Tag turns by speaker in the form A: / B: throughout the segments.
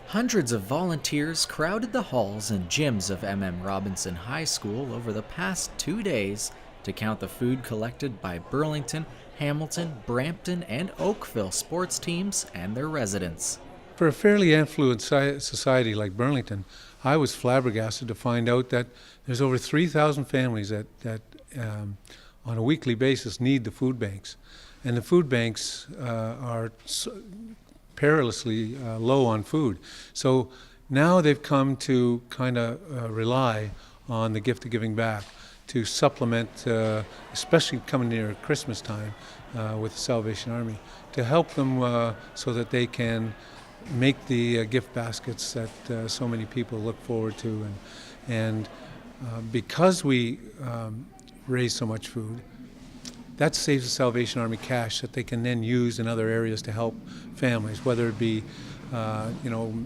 A: Hundreds of volunteers crowded the halls and gyms of Robinson High School over the past 2 days to count the food collected by Burlington, Hamilton, Brampton, and Oakville sports teams and their residents.
B: For a fairly affluent society like Burlington, I was flabbergasted to find out that there's over 3,000 families that on a weekly basis need the food banks. And the food banks are perilously low on food. So now they've come to kind of rely on the gift of giving back to supplement, especially coming near Christmas time with the Salvation Army, to help them so that they can make the gift baskets that so many people look forward to. And because we raise so much food, that saves the Salvation Army cash that they can then use in other areas to help families, whether it be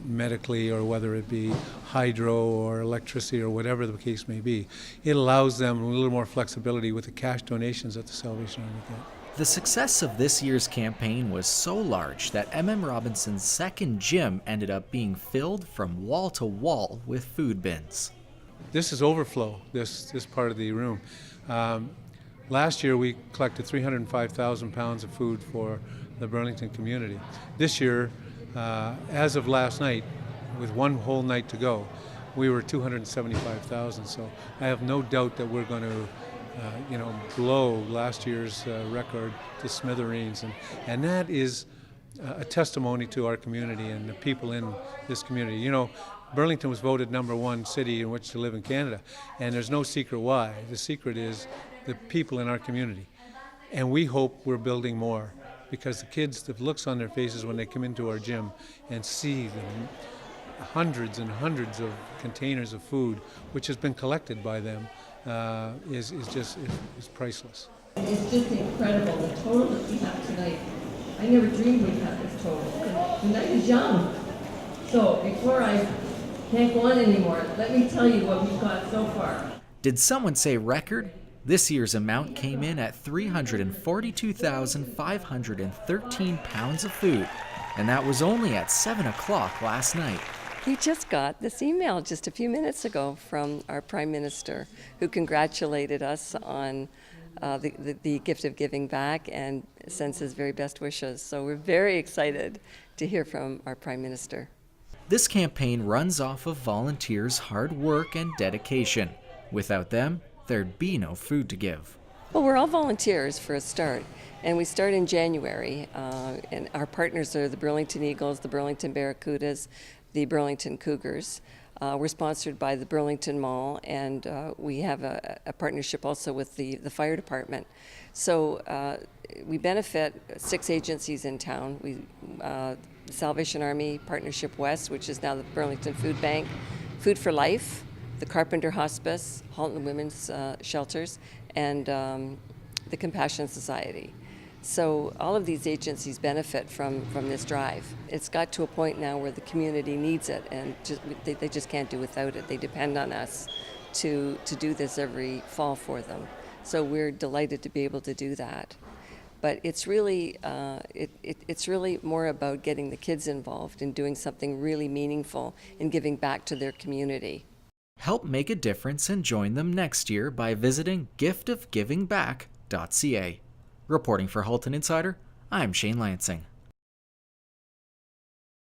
B: medically, or whether it be hydro or electricity or whatever the case may be. It allows them a little more flexibility with the cash donations that the Salvation Army get.
A: The success of this year's campaign was so large that Robinson's second gym ended up being filled from wall to wall with food bins.
B: This is overflow, this part of the room. Last year we collected 305,000 pounds of food for the Burlington community. This year, as of last night, with one whole night to go, we were 275,000. So I have no doubt that we're going to blow last year's record to smithereens. And that is a testimony to our community and the people in this community. You know, Burlington was voted #1 city in which to live in Canada, and there's no secret why. The secret is the people in our community. And we hope we're building more, because the kids, the looks on their faces when they come into our gym and see the hundreds and hundreds of containers of food which has been collected by them is priceless.
C: It's just incredible, the total that we have tonight. I never dreamed we'd have this total. The night is young. So before I can't go on anymore, let me tell you what we've got so far.
A: Did someone say record? This year's amount came in at 342,513 pounds of food, and that was only at 7 o'clock last night.
D: We just got this email just a few minutes ago from our Prime Minister, who congratulated us on the gift of giving back and sends his very best wishes. So we're very excited to hear from our Prime Minister.
A: This campaign runs off of volunteers' hard work and dedication. Without them, there'd be no food to give.
D: Well, we're all volunteers for a start, and we start in January. And our partners are the Burlington Eagles, the Burlington Barracudas, the Burlington Cougars. We're sponsored by the Burlington Mall, and we have a partnership also with the fire department. So we benefit 6 agencies in town. The Salvation Army Partnership West, which is now the Burlington Food Bank, Food for Life, the Carpenter Hospice, Halton Women's Shelters, and the Compassion Society. So all of these agencies benefit from this drive. It's got to a point now where the community needs it, and they just can't do without it. They depend on us to do this every fall for them. So we're delighted to be able to do that. But it's really it's really more about getting the kids involved and doing something really meaningful and giving back to their community.
A: Help make a difference and join them next year by visiting giftofgivingback.ca. Reporting for Halton Insider, I'm Shane Lansing.